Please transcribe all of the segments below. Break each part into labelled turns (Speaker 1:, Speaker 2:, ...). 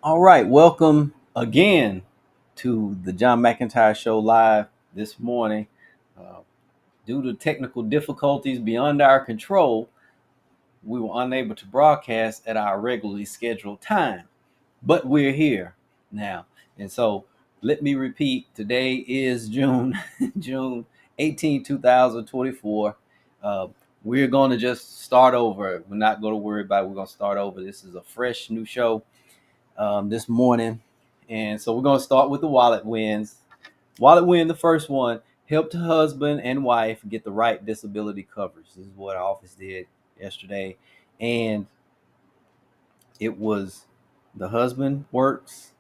Speaker 1: All right, welcome again to the John McEntyre Show live this morning. Uh, Due to technical difficulties beyond our control, we were unable to broadcast at our regularly scheduled time, but we're here now. And so let me repeat, today is June June 18, 2024. Uh, we're going to just start over. We're not going to worry about it. We're going to start over. This is a fresh new show this morning. And so we're going to start with the wallet wins. Wallet win, the first one, helped husband and wife get the right disability coverage. This is what our office did yesterday. And it was the husband works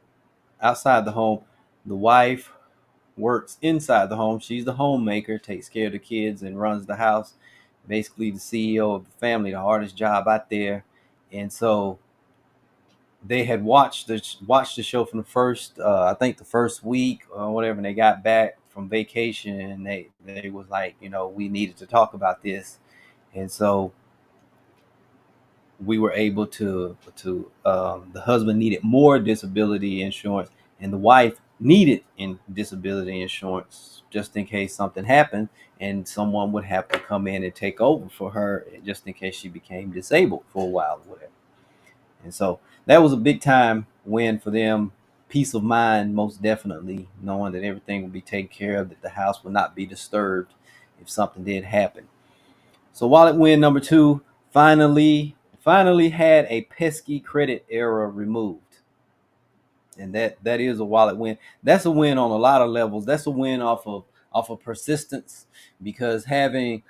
Speaker 1: outside the home, the wife works inside the home. She's the homemaker, takes care of the kids and runs the house. Basically, the CEO of the family, the hardest job out there. And so they had watched the show from the first I think the first week or whatever, and they got back from vacation and they was like, we needed to talk about this. And so we were able to the husband needed more disability insurance and the wife needed in disability insurance just in case something happened and someone would have to come in and take over for her just in case she became disabled for a while or whatever. And so that was a big time win for them. Peace of mind, most definitely, knowing that everything would be taken care of, that the house would not be disturbed if something did happen. So wallet win number two, finally had a pesky credit error removed. And that is a wallet win. That's a win on a lot of levels. That's a win off of persistence, because having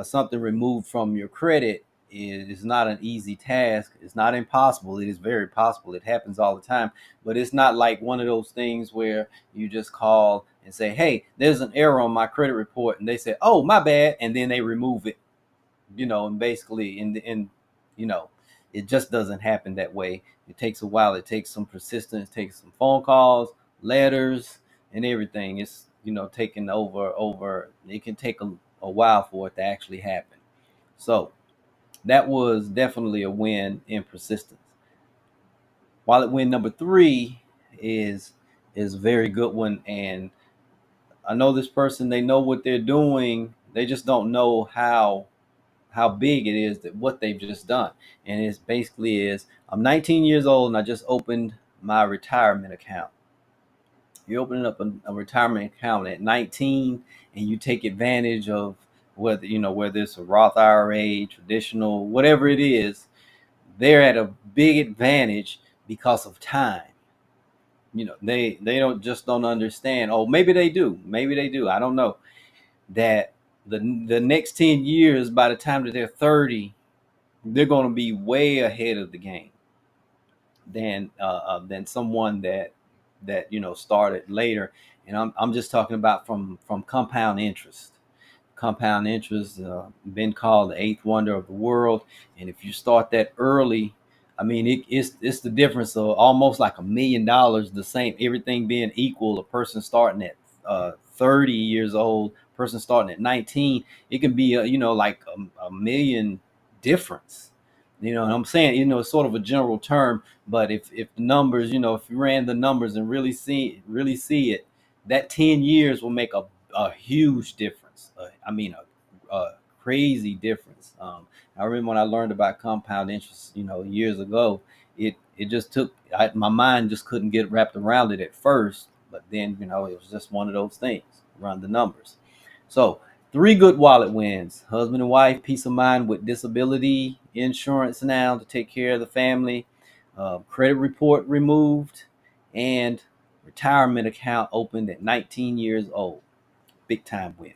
Speaker 1: something removed from your credit is not an easy task. It's not impossible. It is very possible. It happens all the time, but it's not like one of those things where you just call and say, "Hey, there's an error on my credit report," and they say, "Oh, my bad," and then they remove it. And basically in you know it just doesn't happen that way. It takes a while. It takes some persistence. It takes some phone calls, letters, and everything. It's taking over. It can take a while for it to actually happen. So that was definitely a win in persistence. Wallet win number three is is a very good one. And I know this person, they know what they're doing, they just don't know how big it is, that what they've just done. And it's basically is, I'm 19 years old and I just opened my retirement account. You're opening up a retirement account at 19, and you take advantage of whether it's a Roth IRA, traditional, whatever it is. They're at a big advantage because of time. They don't understand. Oh, maybe they do, I don't know, that the next 10 years, by the time that they're 30, they're going to be way ahead of the game than someone that started later. And I'm just talking about from compound interest. Compound interest, been called the eighth wonder of the world. And if you start that early, I mean, it's the difference of almost like $1 million, the same, everything being equal. A person starting at 30 years old, person starting at 19, it can be like a million difference. And I'm saying, it's sort of a general term, but if the numbers, if you ran the numbers and really see it, that 10 years will make a huge difference. I mean, a crazy difference. I remember when I learned about compound interest, years ago. It just took, my mind just couldn't get wrapped around it at first, but then it was just one of those things. Run the numbers. So three good wallet wins: husband and wife, peace of mind with disability insurance now to take care of the family, credit report removed, and retirement account opened at 19 years old. Big time win.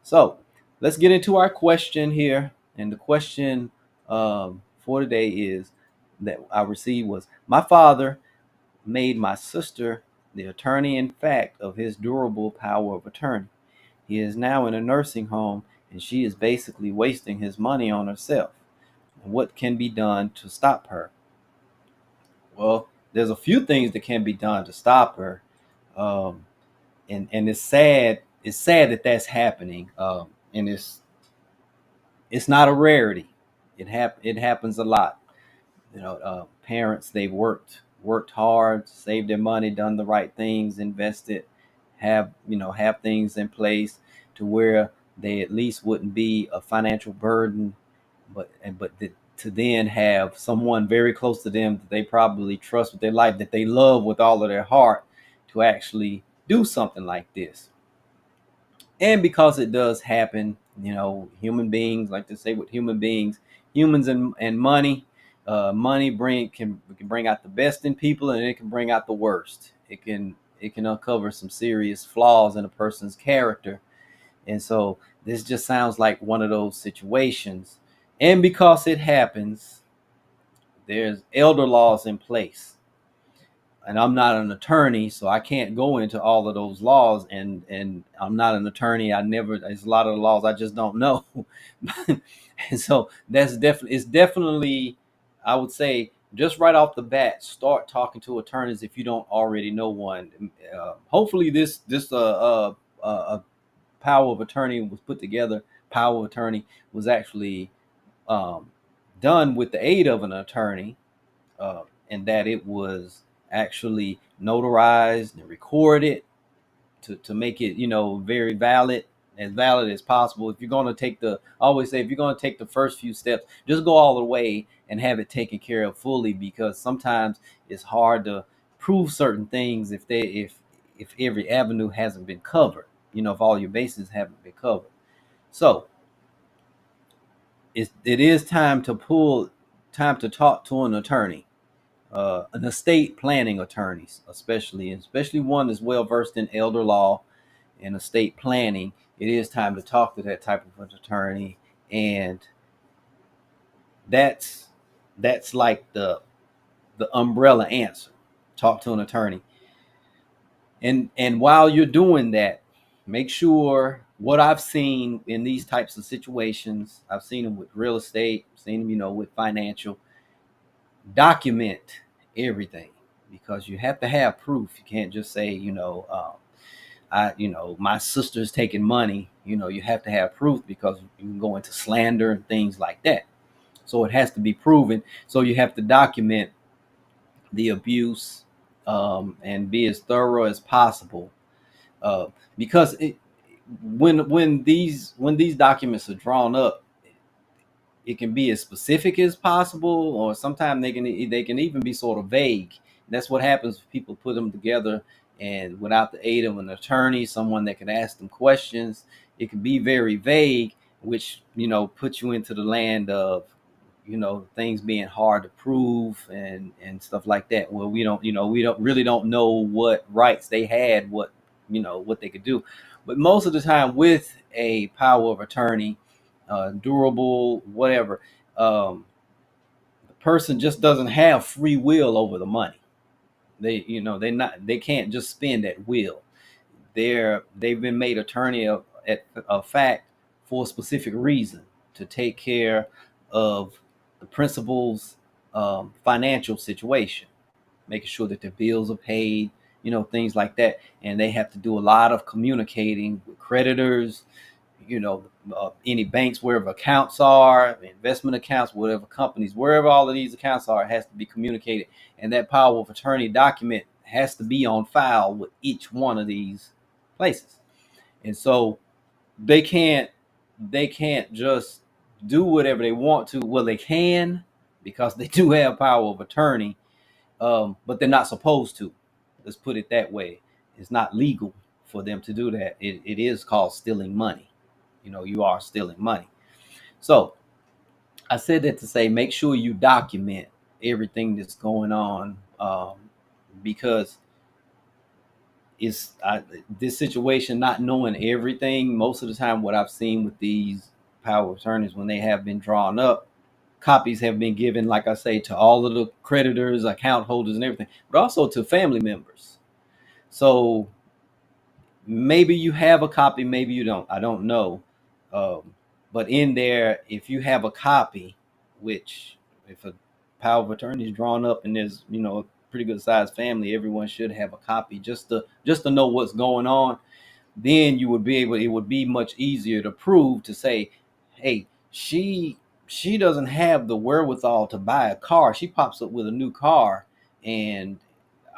Speaker 1: So let's get into our question here. And the question for today is that I received was: my father made my sister the attorney in fact of his durable power of attorney. He is now in a nursing home, and she is basically wasting his money on herself. What can be done to stop her? Well, there's a few things that can be done to stop her. Um, and it's sad. It's sad that that's happening. And it's not a rarity. It happens a lot. Parents, they've worked hard, saved their money, done the right things, invested, have things in place to where they at least wouldn't be a financial burden, to then have someone very close to them that they probably trust with their life, that they love with all of their heart, to actually do something like this. And because it does happen, human beings, like to say with human beings, humans and money, money can bring out the best in people, and it can bring out the worst. It can uncover some serious flaws in a person's character. And so this just sounds like one of those situations. And because it happens, there's elder laws in place. And I'm not an attorney, so I can't go into all of those laws. And I'm not an attorney. There's a lot of the laws I just don't know. And so it's definitely, I would say, just right off the bat, start talking to attorneys if you don't already know one. Hopefully this power of attorney was put together. Power of attorney was actually done with the aid of an attorney, and that it was actually notarized and recorded to make it, very valid, as valid as possible. If you're going to take I always say, if you're going to take the first few steps, just go all the way and have it taken care of fully, because sometimes it's hard to prove certain things if every avenue hasn't been covered, if all your bases haven't been covered. So it is time to talk to an attorney, an estate planning attorney, especially one that's well versed in elder law and estate planning. It is time to talk to that type of an attorney, and that's like the umbrella answer. Talk to an attorney, and while you're doing that, make sure, what I've seen in these types of situations, I've seen them with real estate, seen them, with financial. Document everything, because you have to have proof. You can't just say, my sister's taking money. You have to have proof, because you can go into slander and things like that. So it has to be proven. So you have to document the abuse, and be as thorough as possible, because when these documents are drawn up, it can be as specific as possible, or sometimes they can even be sort of vague. That's what happens if people put them together and without the aid of an attorney, someone that can ask them questions. It can be very vague, which puts you into the land of things being hard to prove and stuff like that. Well, we don't know what rights they had, what they could do. But most of the time with a power of attorney, durable, whatever, the person just doesn't have free will over the money. They can't just spend at will. They've been made attorney of fact for a specific reason, to take care of the principal's financial situation, making sure that their bills are paid, things like that. And they have to do a lot of communicating with creditors, any banks, wherever accounts are, investment accounts, whatever companies, wherever all of these accounts are, it has to be communicated. And that power of attorney document has to be on file with each one of these places. And so they can't just do whatever they want to. Well, they can, because they do have power of attorney, but they're not supposed to. Let's put it that way. It's not legal for them to do that. It is called stealing money. You are stealing money. So I said that to say, make sure you document everything that's going on, because this situation, not knowing everything. Most of the time, what I've seen with these power of attorneys, when they have been drawn up, copies have been given, like I say, to all of the creditors, account holders, and everything, but also to family members. So maybe you have a copy, maybe you don't. I don't know. But in there, if you have a copy, which if a power of attorney is drawn up and there's a pretty good sized family, everyone should have a copy, just to know what's going on. Then you would be able. It would be much easier to prove, to say, hey, she doesn't have the wherewithal to buy a car. She pops up with a new car, And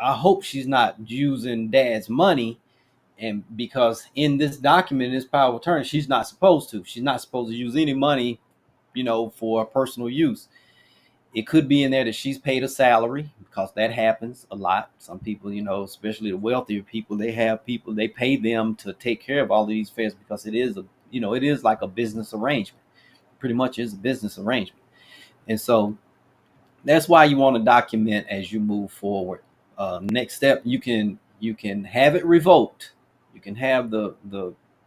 Speaker 1: I hope she's not using dad's money. And because in this document, this power of attorney, she's not supposed to. She's not supposed to use any money, for personal use. It could be in there that she's paid a salary, because that happens a lot. Some people, especially the wealthier people, they have people, they pay them to take care of all of these affairs, because it is like a business arrangement. Pretty much is a business arrangement. And so that's why you want to document as you move forward. Next step, you can have it revoked. You can have the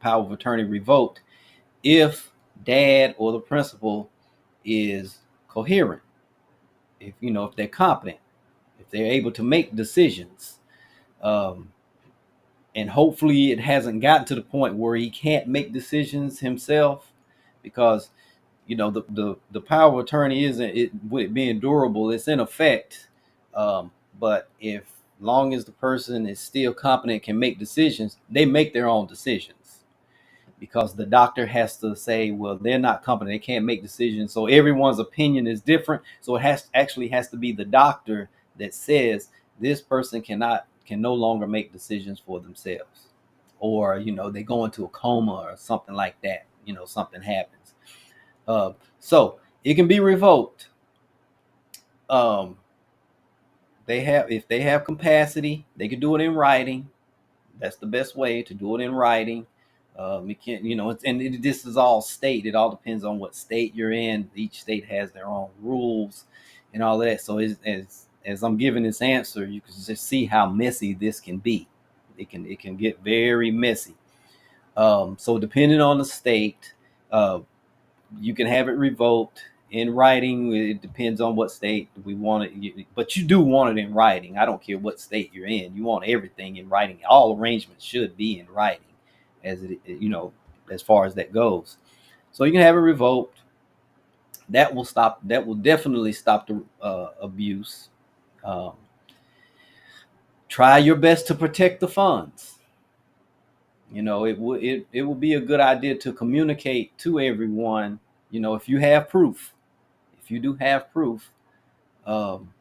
Speaker 1: power of attorney revoked if dad or the principal is coherent, if they're competent, if they're able to make decisions. um, and hopefully it hasn't gotten to the point where he can't make decisions himself, because the power of attorney isn't it with it being durable, it's in effect. But if long as the person is still competent, can make decisions, they make their own decisions, because the doctor has to say, well, they're not competent, they can't make decisions, so everyone's opinion is different. So it has to be the doctor that says this person can no longer make decisions for themselves, or they go into a coma or something like that, something happens. So it can be revoked. um, if they have capacity, they can do it in writing. That's the best way to do it, in writing. You can't, this is all state. It all depends on what state you're in. Each state has their own rules and all that. So as I'm giving this answer, you can just see how messy this can be. It can get very messy. So depending on the state, uh, you can have it revoked in writing. It depends on what state we want it, but you do want it in writing. I don't care what state you're in. You want everything in writing. All arrangements should be in writing, as as far as that goes. So you can have it revoked. That will definitely stop the abuse. Um, Try your best to protect the funds. It will be a good idea to communicate to everyone. If you have proof, if you do have proof, um,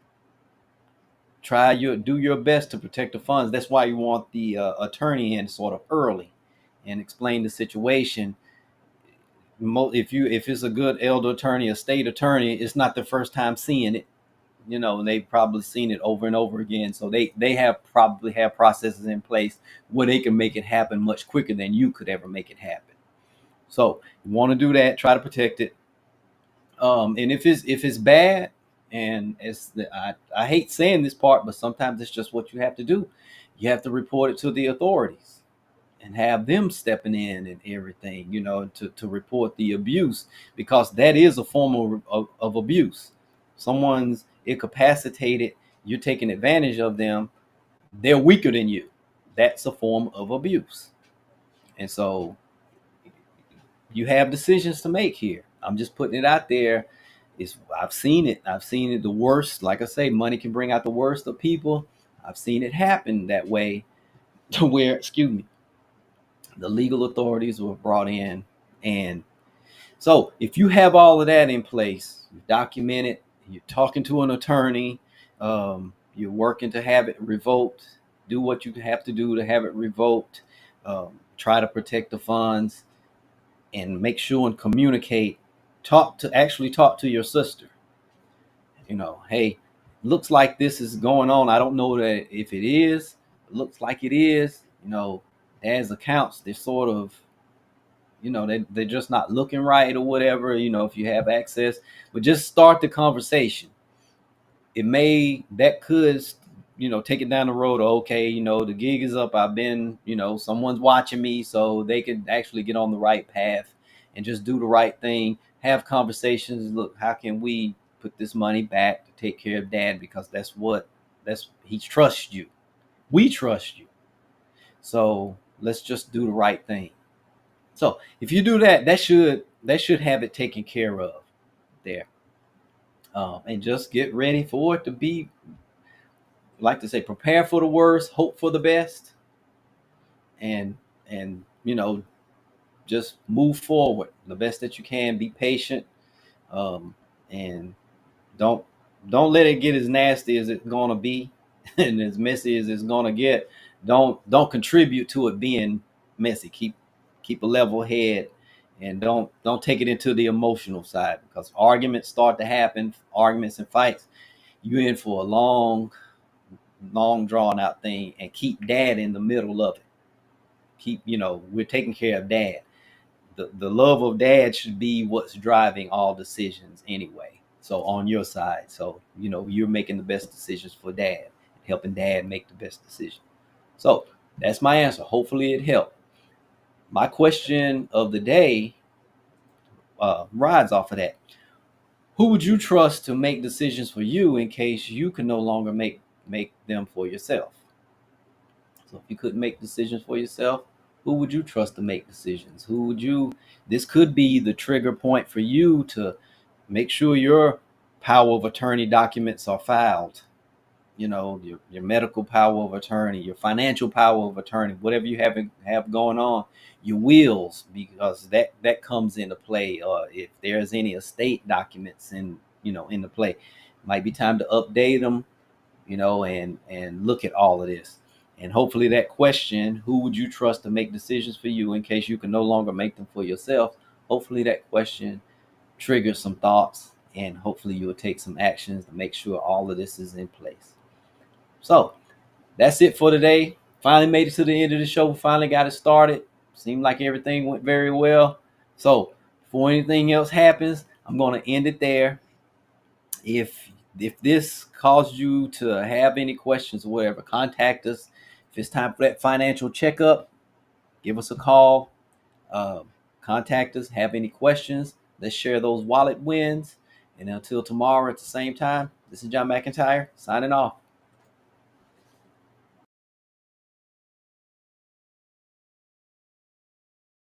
Speaker 1: do your best to protect the funds. That's why you want the attorney in sort of early and explain the situation. If it's a good elder attorney, a state attorney, it's not the first time seeing it. They've probably seen it over and over again, so they probably have processes in place where they can make it happen much quicker than you could ever make it happen. So you want to do that. Try to protect it. And if it's bad, and I hate saying this part, but sometimes it's just what you have to do. You have to report it to the authorities and have them stepping in and everything, to report the abuse, because that is a form of abuse. Someone's incapacitated, you're taking advantage of them, they're weaker than you. That's a form of abuse. And so you have decisions to make here. I'm just putting it out there. I've seen it. I've seen it the worst. Like I say, money can bring out the worst of people. I've seen it happen that way, to where, excuse me, the legal authorities were brought in. And so if you have all of that in place, you document it, you're talking to an attorney, you're working to have it revoked, do what you have to do to have it revoked, try to protect the funds, and make sure and communicate. Talk to your sister. Hey, looks like this is going on. I don't know that if it is. It looks like it is. Dad's accounts, they're sort of, they're just not looking right, or whatever. If you have access, but just start the conversation. That could, take it down the road. Okay, the gig is up. I've been, someone's watching me, so they could actually get on the right path and just do the right thing. Have conversations. Look, how can we put this money back to take care of dad? Because he trusts you. We trust you. So let's just do the right thing. So if you do that, that should have it taken care of there. And just get ready for it to be, like to say, prepare for the worst, hope for the best, and just move forward the best that you can. Be patient, and don't don't let it get as nasty as it's gonna be and as messy as it's gonna get. Don't contribute to it being messy. Keep a level head, and don't take it into the emotional side, because arguments start to happen, arguments and fights. You're in for a long drawn out thing, and keep dad in the middle of it. We're taking care of dad. The love of dad should be what's driving all decisions anyway. So on your side, so you're making the best decisions for dad, helping dad make the best decision. So that's my answer. Hopefully it helped. My question of the day rides off of that. Who would you trust to make decisions for you in case you can no longer make them for yourself? So if you couldn't make decisions for yourself, who would you trust to make decisions? This could be the trigger point for you to make sure your power of attorney documents are filed. Your medical power of attorney, your financial power of attorney, whatever you have going on, your wills, because that comes into play. If there's any estate documents in the play, might be time to update them, and look at all of this. And hopefully that question, who would you trust to make decisions for you in case you can no longer make them for yourself? Hopefully that question triggers some thoughts, and hopefully you will take some actions to make sure all of this is in place. So that's it for today. Finally made it to the end of the show. Finally got it started. Seemed like everything went very well. So before anything else happens, I'm going to end it there. If this caused you to have any questions or whatever, contact us. If it's time for that financial checkup, give us a call. Uh, Contact us. Have any questions? Let's share those wallet wins. And until tomorrow at the same time, this is John McEntyre signing off.